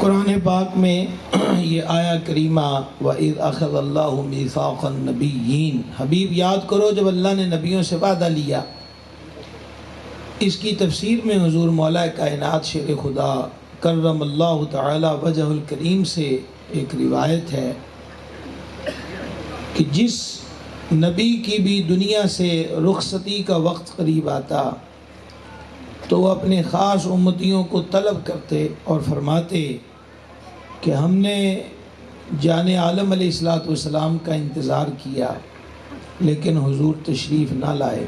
قرآن پاک میں یہ آیا کریمہ وَإِذْ أَخَذَ اللَّهُ مِيثَاقَ النَّبِيِّينَ، حبیب یاد کرو جب اللہ نے نبیوں سے وعدہ لیا۔ اس کی تفسیر میں حضور مولا کائنات شیر خدا کرم اللہ تعالی وجہ الکریم سے ایک روایت ہے کہ جس نبی کی بھی دنیا سے رخصتی کا وقت قریب آتا تو وہ اپنے خاص امتیوں کو طلب کرتے اور فرماتے کہ ہم نے جان عالم علیہ السلام کا انتظار کیا لیکن حضور تشریف نہ لائے،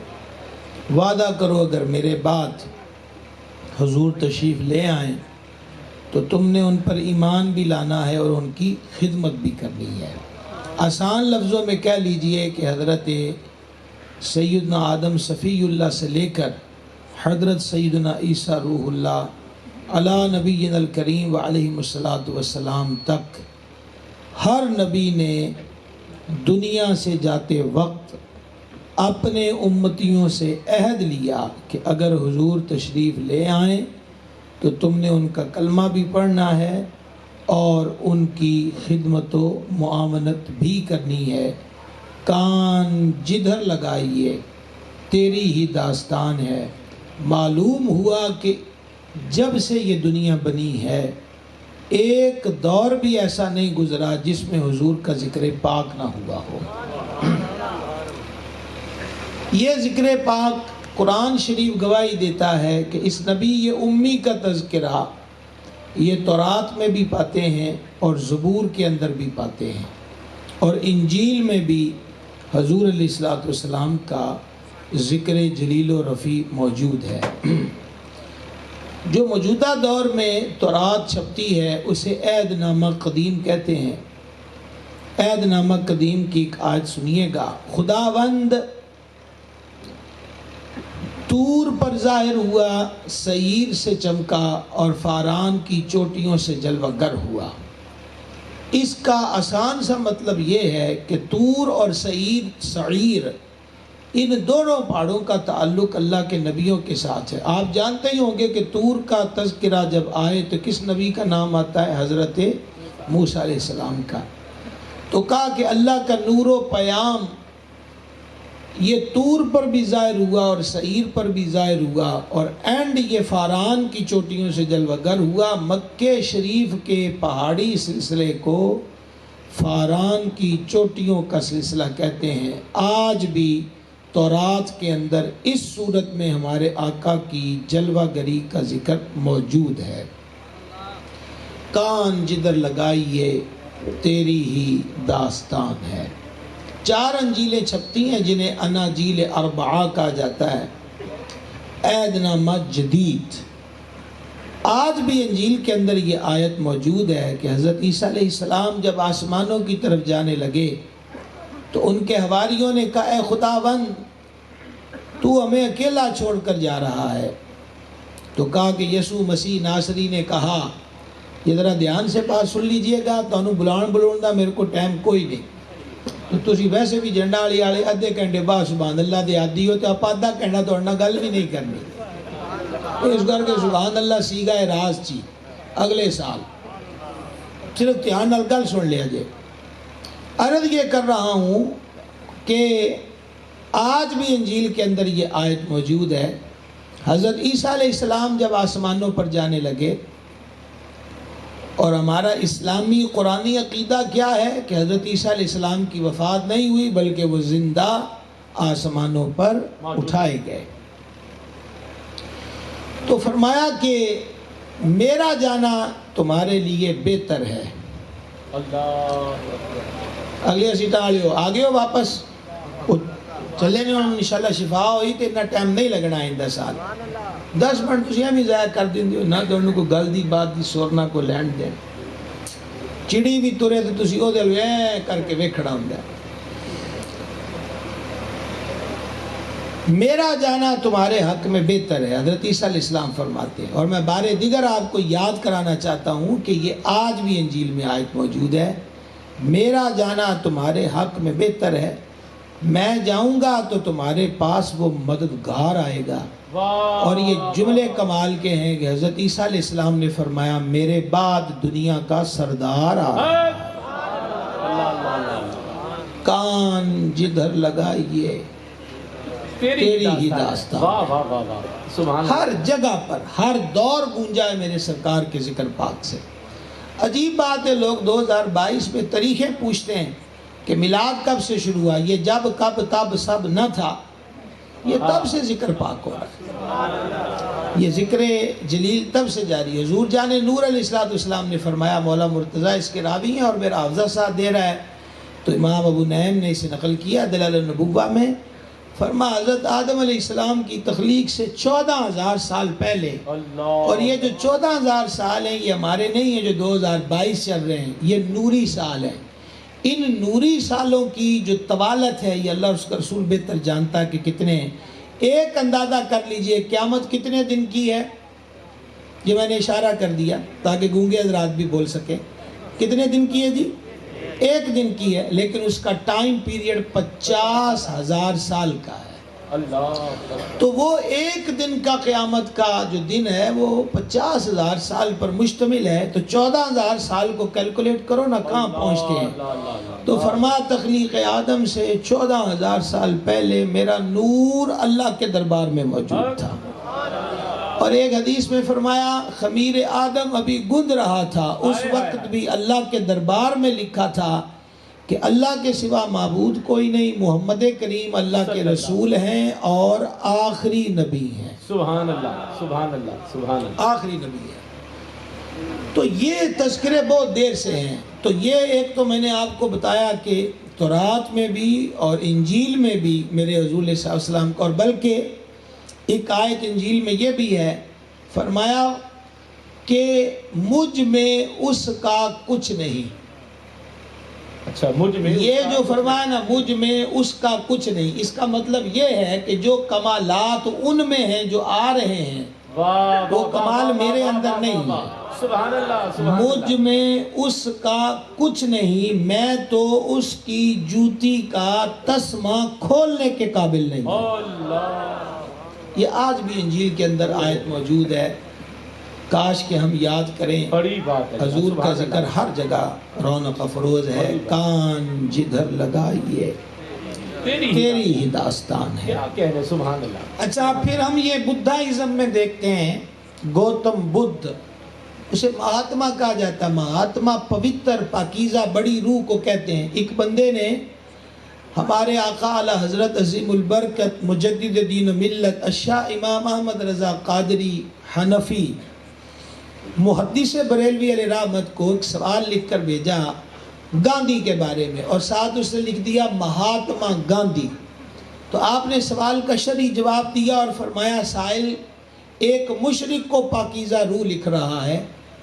وعدہ کرو اگر میرے بعد حضور تشریف لے آئیں تو تم نے ان پر ایمان بھی لانا ہے اور ان کی خدمت بھی کرنی ہے۔ آسان لفظوں میں کہہ لیجئے کہ حضرت سیدنا آدم صفی اللہ سے لے کر حضرت سیدنا عیسیٰ روح اللہ علی نبینا الکریم وعلیہ السلام تک ہر نبی نے دنیا سے جاتے وقت اپنے امتیوں سے عہد لیا کہ اگر حضور تشریف لے آئیں تو تم نے ان کا کلمہ بھی پڑھنا ہے اور ان کی خدمت و معاونت بھی کرنی ہے۔ کان جدھر لگائیے تیری ہی داستان ہے، معلوم ہوا کہ جب سے یہ دنیا بنی ہے ایک دور بھی ایسا نہیں گزرا جس میں حضور کا ذکر پاک نہ ہوا ہو۔ یہ ذکر پاک قرآن شریف گواہی دیتا ہے کہ اس نبی یہ امی کا تذکرہ یہ تورات میں بھی پاتے ہیں اور زبور کے اندر بھی پاتے ہیں اور انجیل میں بھی حضور علیہ السلام کا ذکر جلیل و رفیع موجود ہے۔ جو موجودہ دور میں تورات چھپتی ہے اسے عہد نامہ قدیم کہتے ہیں۔ عہد نامہ قدیم کی ایک آیت سنیے گا، خداوند طور پر ظاہر ہوا، سعیر سے چمکا اور فاران کی چوٹیوں سے جلوہ گر ہوا۔ اس کا آسان سا مطلب یہ ہے کہ طور اور سعیر ان دونوں پہاڑوں کا تعلق اللہ کے نبیوں کے ساتھ ہے۔ آپ جانتے ہی ہوں گے کہ طور کا تذکرہ جب آئے تو کس نبی کا نام آتا ہے؟ حضرت موسیٰ علیہ السلام کا۔ تو کہا کہ اللہ کا نور و پیام یہ طور پر بھی ظاہر ہوا اور سعیر پر بھی ظاہر ہوا اور اینڈ یہ فاران کی چوٹیوں سے جلوہ گر ہوا۔ مکہ شریف کے پہاڑی سلسلے کو فاران کی چوٹیوں کا سلسلہ کہتے ہیں۔ آج بھی تورات کے اندر اس صورت میں ہمارے آقا کی جلوہ گری کا ذکر موجود ہے۔ کان جدھر لگائیے تیری ہی داستان ہے۔ 4 انجیلیں چھپتی ہیں جنہیں اناجیل اربعہ کہا جاتا ہے، عہد نامہ جدید۔ آج بھی انجیل کے اندر یہ آیت موجود ہے کہ حضرت عیسیٰ علیہ السلام جب آسمانوں کی طرف جانے لگے تو ان کے حواریوں نے کہا، اے خداوند تو ہمیں اکیلا چھوڑ کر جا رہا ہے۔ تو کہا کہ یسوع مسیح ناصری نے کہا، یہ ذرا دھیان سے بات سن لیجئے گا، تو انہوں بلان دا میرے کو ٹائم کوئی نہیں، تو تسی ویسے بھی جنڈا والی آلے ادھے گھنٹے بعد سبحان اللہ دے عادی ہو تو آپ آدھا گھنٹہ توڑنا گل بھی نہیں کرنی۔ اس کر کے سبحان اللہ سیگا راز چی اگلے سال صرف دھیان نال گل سن لیا جائے۔ عرض یہ کر رہا ہوں کہ آج بھی انجیل کے اندر یہ آیت موجود ہے۔ حضرت عیسیٰ علیہ السلام جب آسمانوں پر جانے لگے، اور ہمارا اسلامی قرآنی عقیدہ کیا ہے کہ حضرت عیسیٰ علیہ السلام کی وفات نہیں ہوئی بلکہ وہ زندہ آسمانوں پر اٹھائے گئے۔ تو فرمایا کہ میرا جانا تمہارے لیے بہتر ہے۔ اگلے سیٹا آلیو آگے ہو واپس چلے نہیں، انشاءاللہ شفا ہوئی تو اتنا ٹائم نہیں لگنا آئندہ سال۔ 10 منٹ تسی ہمیں ضائع کر دیں دیو نہ تو انہوں کو گل دی بات دی سورنا کو لینڈ دیں۔ چڑی بھی تورے تو تسی او دل وے کر کے ویکھڑا ہوں گا۔ میرا جانا تمہارے حق میں بہتر ہے، حضرت عیسیٰ علیہ السلام فرماتے ہیں۔ اور میں بارے دیگر آپ کو یاد کرانا چاہتا ہوں کہ یہ آج بھی انجیل میں آیت موجود ہے، میرا جانا تمہارے حق میں بہتر ہے، میں جاؤں گا تو تمہارے پاس وہ مددگار آئے گا اور یہ جملے کمال کے ہیں کہ حضرت عیسیٰ علیہ السلام نے فرمایا میرے بعد دنیا کا سردار آ رہا ہے، کان جدھر لگائیے تیری ہی داستان، ہر جگہ پر ہر دور گونجا ہے میرے سرکار کے ذکر پاک سے۔ عجیب بات ہے، لوگ 2022 میں تاریخیں پوچھتے ہیں کہ میلاد کب سے شروع ہوا، یہ جب کب تب سب نہ تھا، یہ تب سے ذکر پاک ہو رہا ہے، یہ ذکر جلیل تب سے جاری ہے۔ حضور جان نور علیہ السلام نے فرمایا، مولا مرتضیٰ اس کے راوی ہیں اور میرا حافظہ ساتھ دے رہا ہے، تو امام ابو نعیم نے اسے نقل کیا دلال النبوہ میں، فرمایا حضرت آدم علیہ السلام کی تخلیق سے 14,000 سال پہلے، اور یہ جو 14,000 سال ہیں یہ ہمارے نہیں ہیں جو 2022 چل رہے ہیں، یہ نوری سال ہیں۔ ان نوری سالوں کی جو طوالت ہے یہ اللہ اور اس کا رسول بہتر جانتا ہے کہ کتنے ہیں۔ ایک اندازہ کر لیجئے قیامت کتنے دن کی ہے، یہ میں نے اشارہ کر دیا تاکہ گونگے حضرات بھی بول سکیں، کتنے دن کی ہے جی؟ ایک دن کی ہے، لیکن اس کا ٹائم پیریڈ 50,000 سال کا ہے۔ تو وہ ایک دن کا قیامت کا جو دن ہے وہ 50,000 سال پر مشتمل ہے، تو 14,000 سال کو کیلکولیٹ کرو نا کہاں پہنچتے ہیں۔ تو فرمایا تخلیق آدم سے 14,000 سال پہلے میرا نور اللہ کے دربار میں موجود تھا، اور ایک حدیث میں فرمایا خمیر آدم ابھی گند رہا تھا، اس وقت بھی اللہ کے دربار میں لکھا تھا کہ اللہ کے سوا معبود کوئی نہیں، محمد کریم اللہ کے رسول ہیں اور آخری نبی ہیں۔ سبحان اللہ، سبحان اللہ، سبحان اللہ، آخری نبی ہے۔ تو یہ تذکرے بہت دیر سے ہیں۔ تو یہ ایک تو میں نے آپ کو بتایا کہ تورات میں بھی اور انجیل میں بھی میرے حضور صلی اللہ علیہ وسلم کو، اور بلکہ ایک آیت انجیل میں یہ بھی ہے، فرمایا کہ مجھ میں اس کا کچھ نہیں۔ اچھا، مجھ میں یہ جو فرمایا نا مجھ میں اس کا کچھ نہیں، اس کا مطلب یہ ہے کہ جو کمالات ان میں ہیں جو آ رہے ہیں وہ کمال میرے اندر نہیں ہے۔ سبحان اللہ، مجھ میں اس کا کچھ نہیں، میں تو اس کی جوتی کا تسمہ کھولنے کے قابل نہیں ہوں۔ یہ آج بھی انجیل کے اندر آیت موجود ہے، کاش کہ ہم یاد کریں۔ بڑی بات ہے، حضور کا ذکر ہر جگہ رونق افروز ہے، کان جدھر لگائیے تیری ہی داستان ہے۔ سبحان اللہ۔ اچھا، پھر ہم یہ بدھائزم میں دیکھتے ہیں گوتم بدھ، اسے مہاتما کہا جاتا ہے۔ مہاتما پوتر پاکیزہ بڑی روح کو کہتے ہیں۔ ایک بندے نے ہمارے آقا اعلیٰ حضرت عظیم البرکت مجدد دین و ملت الشاہ امام احمد رضا قادری حنفی محدث بریلوی علیہ رحمت کو ایک سوال لکھ کر بھیجا گاندھی کے بارے میں، اور ساتھ اس نے لکھ دیا مہاتما گاندھی۔ تو آپ نے سوال کا شرعی جواب دیا اور فرمایا سائل ایک مشرک کو پاکیزہ روح لکھ رہا ہے،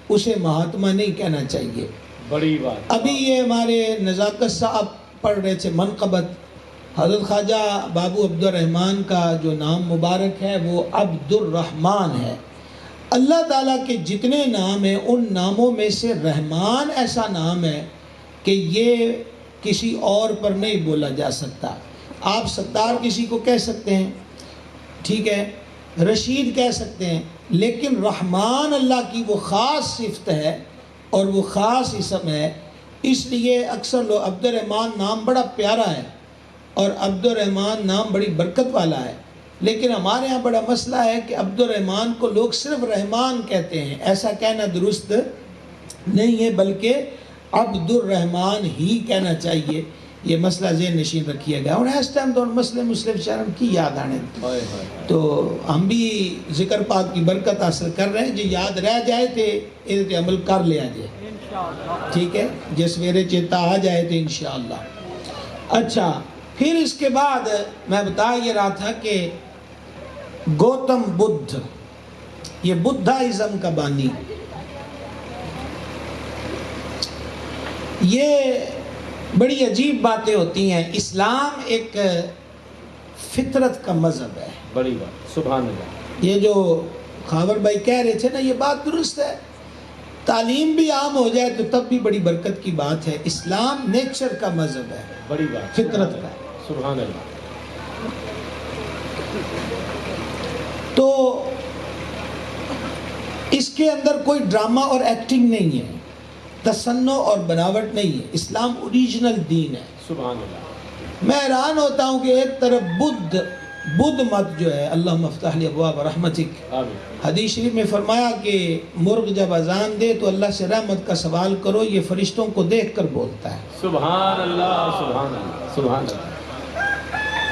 اسے مہاتما نہیں کہنا چاہیے۔ بڑی بات۔ ابھی یہ ہمارے نزاکت صاحب پڑھ رہے تھے منقبت، حضرت خواجہ بابو عبد الرحمن کا جو نام مبارک ہے وہ عبد الرحمن ہے۔ اللہ تعالیٰ کے جتنے نام ہیں ان ناموں میں سے رحمان ایسا نام ہے کہ یہ کسی اور پر نہیں بولا جا سکتا۔ آپ ستار کسی کو کہہ سکتے ہیں، ٹھیک ہے، رشید کہہ سکتے ہیں، لیکن رحمان اللہ کی وہ خاص صفت ہے اور وہ خاص اسم ہے۔ اس لیے اکثر لوگ عبد الرحمن نام بڑا پیارا ہے اور عبد الرحمن نام بڑی برکت والا ہے، لیکن ہمارے ہاں بڑا مسئلہ ہے کہ عبد الرحمن کو لوگ صرف رحمان کہتے ہیں۔ ایسا کہنا درست نہیں ہے، بلکہ عبد الرحمن ہی کہنا چاہیے۔ یہ مسئلہ ذہن نشین رکھیے گا، اور اس ٹائم تو مسلم شرم کی یاد آنے، تو ہم بھی ذکر پاک کی برکت حاصل کر رہے ہیں۔ جو یاد رہ جائے تھے اس پہ عمل کر لیا جائے، ٹھیک ہے، جس میرے چیتا آ جائے تھے انشاءاللہ۔ اچھا، پھر اس کے بعد میں بتا یہ رہا تھا کہ گوتم بدھ یہ بدھائزم کا بانی، یہ بڑی عجیب باتیں ہوتی ہیں۔ اسلام ایک فطرت کا مذہب ہے۔ بڑی بات، سبحان اللہ۔ یہ جو خاور بھائی کہہ رہے تھے نا، یہ بات درست ہے۔ تعلیم بھی عام ہو جائے تو تب بھی بڑی برکت کی بات ہے۔ اسلام نیچر کا مذہب ہے، بڑی بات، فطرت کا، سبحان اللہ۔ تو اس کے اندر کوئی ڈرامہ اور ایکٹنگ نہیں ہے، تصنع اور بناوٹ نہیں ہے، اسلام اوریجنل دین ہے۔ سبحان اللہ۔ میں حیران ہوتا ہوں کہ ایک طرف بدھ مت جو ہے، اللہم افتح لی ابواب رحمتک، حدیث شریف میں فرمایا کہ مرغ جب اذان دے تو اللہ سے رحمت کا سوال کرو، یہ فرشتوں کو دیکھ کر بولتا ہے۔ سبحان اللہ، سبحان اللہ، سبحان اللہ۔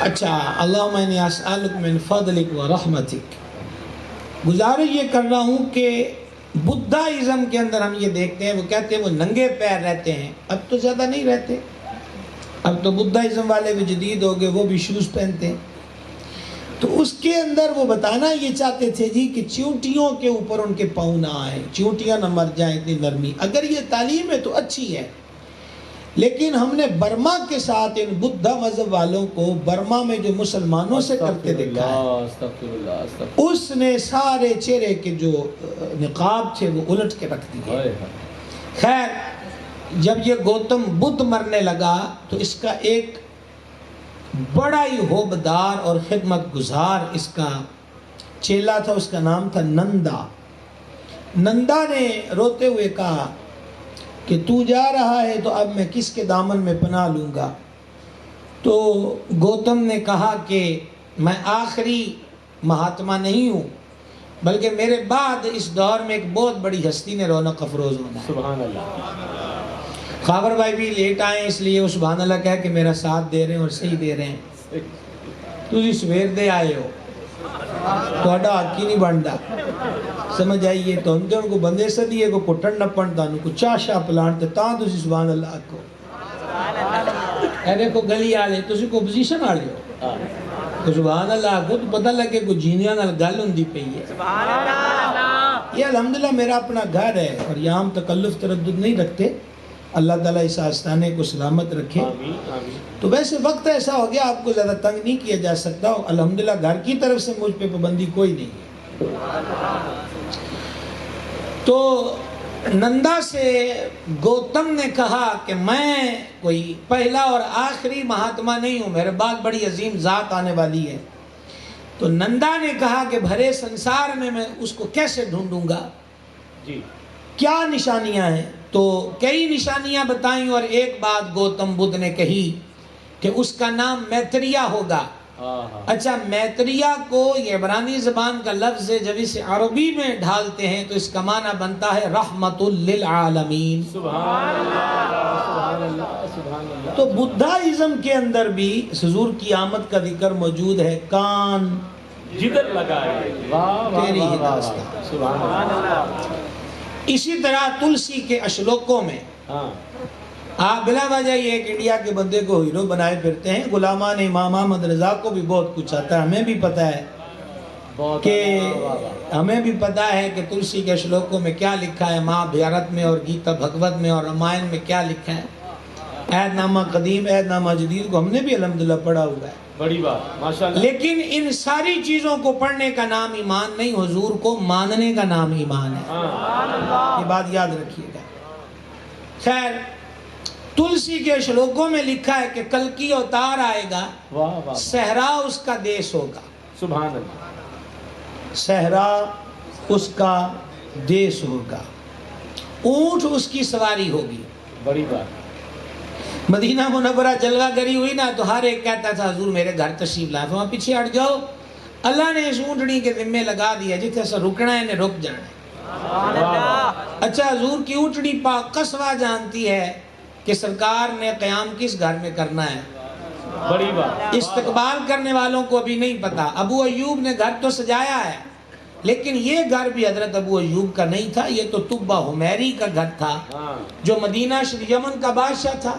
اچھا، اللہم انی اسألک من فضلک و رحمتک۔ گزارش یہ کر رہا ہوں کہ بدھائزم کے اندر ہم یہ دیکھتے ہیں، وہ کہتے ہیں وہ ننگے پیر رہتے ہیں، اب تو زیادہ نہیں رہتے، اب تو بدھائزم والے بھی جدید ہو گئے، وہ بھی شوز پہنتے ہیں۔ تو اس کے اندر وہ بتانا یہ چاہتے تھے جی کہ چیونٹیوں کے اوپر ان کے پاؤں نہ آئیں، چیونٹیاں نہ مر جائیں، اتنی نرمی۔ اگر یہ تعلیم ہے تو اچھی ہے، لیکن ہم نے برما کے ساتھ ان بدھا مذہب والوں کو برما میں جو مسلمانوں سے کرتے دیکھا ہے، اس نے سارے چہرے کے جو نقاب تھے وہ الٹ کے رکھ دیے۔ خیر، جب یہ گوتم بدھ مرنے لگا تو اس کا ایک بڑا ہی ہوبدار اور خدمت گزار اس کا چیلا تھا، اس کا نام تھا نندا۔ نندا نے روتے ہوئے کہا کہ تو جا رہا ہے تو اب میں کس کے دامن میں پناہ لوں گا؟ تو گوتم نے کہا کہ میں آخری مہاتما نہیں ہوں، بلکہ میرے بعد اس دور میں ایک بہت بڑی ہستی نے رونق افروز ہونا ہے۔ سبحان اللہ۔ خاور بھائی بھی لیٹ آئے اس لیے وہ سبحان اللہ کہہ کہ میرا ساتھ دے رہے ہیں اور صحیح دے رہے ہیں۔ تسی سویر دے آئے ہو تو اڈا حق ہی نہیں بنتا، سمجھ آئیے؟ تو ہم جو ان کو بندے سے دیئے کو پٹھن نپن تانو کو چاہ شاہ پلانتے تاں تسی سبحان اللہ کو اے دیکھو گلی آلے تسی کو اپوزیشن آلے ہو تو سبحان اللہ کو تو پتہ لگے کو جینیاں نال گل ہوں دی پئی ہے۔ یہ الحمدللہ میرا اپنا گھر ہے اور یہاں ہم تکلف تردد نہیں رکھتے، اللہ تعالیٰ اس آستانے کو سلامت رکھے۔ تو ویسے وقت ایسا ہو گیا آپ کو زیادہ تنگ نہیں کیا جا سکتا، الحمدللہ گھر کی طرف سے مجھ پہ پابندی کوئی نہیں ہے۔ تو نندا سے گوتم نے کہا کہ میں کوئی پہلا اور آخری مہاتما نہیں ہوں، میرے بعد بڑی عظیم ذات آنے والی ہے۔ تو نندا نے کہا کہ بھرے سنسار میں اس کو کیسے ڈھونڈوں گا، جی کیا نشانیاں ہیں؟ تو کئی نشانیاں بتائیں اور ایک بات گوتم بدھ نے کہی کہ اس کا نام میتریہ ہوگا۔ اچھا، میتریہ کو یہ عبرانی زبان کا لفظ ہے، جب اسے عربی میں ڈھالتے ہیں تو اس کا معنی بنتا ہے رحمت للعالمین۔ سبحان اللہ، سبحان اللہ، سبحان اللہ۔ تو بدھائزم کے اندر بھی حضور کی آمد کا ذکر موجود ہے، کان جگر لگائے، واہ واہ تیری ہی واہ داستان۔ سبحان اللہ۔ اسی طرح تلسی کے اشلوکوں میں آپ بلا وجہ یہ ایک انڈیا کے بندے کو ہیرو بنائے پھرتے ہیں، غلامان امام احمد رضا کو بھی بہت کچھ آتا ہے، ہمیں بھی پتہ ہے کہ تلسی کے شلوکوں میں کیا لکھا ہے، مہا بھارت میں اور گیتا بھگوت میں اور رامائن میں کیا لکھا ہے، عہد نامہ قدیم عہد نامہ جدید کو ہم نے بھی الحمدللہ پڑھا ہوا ہے۔ بڑی بات، ماشاءاللہ۔ لیکن ان ساری چیزوں کو پڑھنے کا نام ایمان نہیں، حضور کو ماننے کا نام ایمان ہے، یہ بات یاد رکھیے گا۔ خیر، تلسی کے شلوکوں میں لکھا ہے کہ کلکی اوتار آئے گا، صحرا اس کا دیش ہوگا۔ سبحان اللہ۔ صحرا اس کا دیش ہوگا، اونٹ اس کی سواری ہوگی۔ بڑی بات۔ مدینہ منورہ جلوہ گری ہوئی نا تو ہر ایک کہتا تھا حضور میرے گھر تشریف لائے، وہاں پیچھے ہٹ جاؤ، اللہ نے اس اونٹنی کے ذمہ لگا دیا جتنے سے رکنا ہے انہیں رک جانا ہے۔ اچھا، حضور کی اونٹنی پاک قصوہ جانتی ہے کہ سرکار نے قیام کس گھر میں کرنا ہے، بڑی بات۔ استقبال کرنے والوں کو ابھی نہیں پتا۔ ابو ایوب نے گھر تو سجایا ہے لیکن یہ گھر بھی حضرت ابو ایوب کا نہیں تھا، یہ تو طبہ حمیری کا گھر تھا جو مدینہ شریف یمن کا بادشاہ تھا۔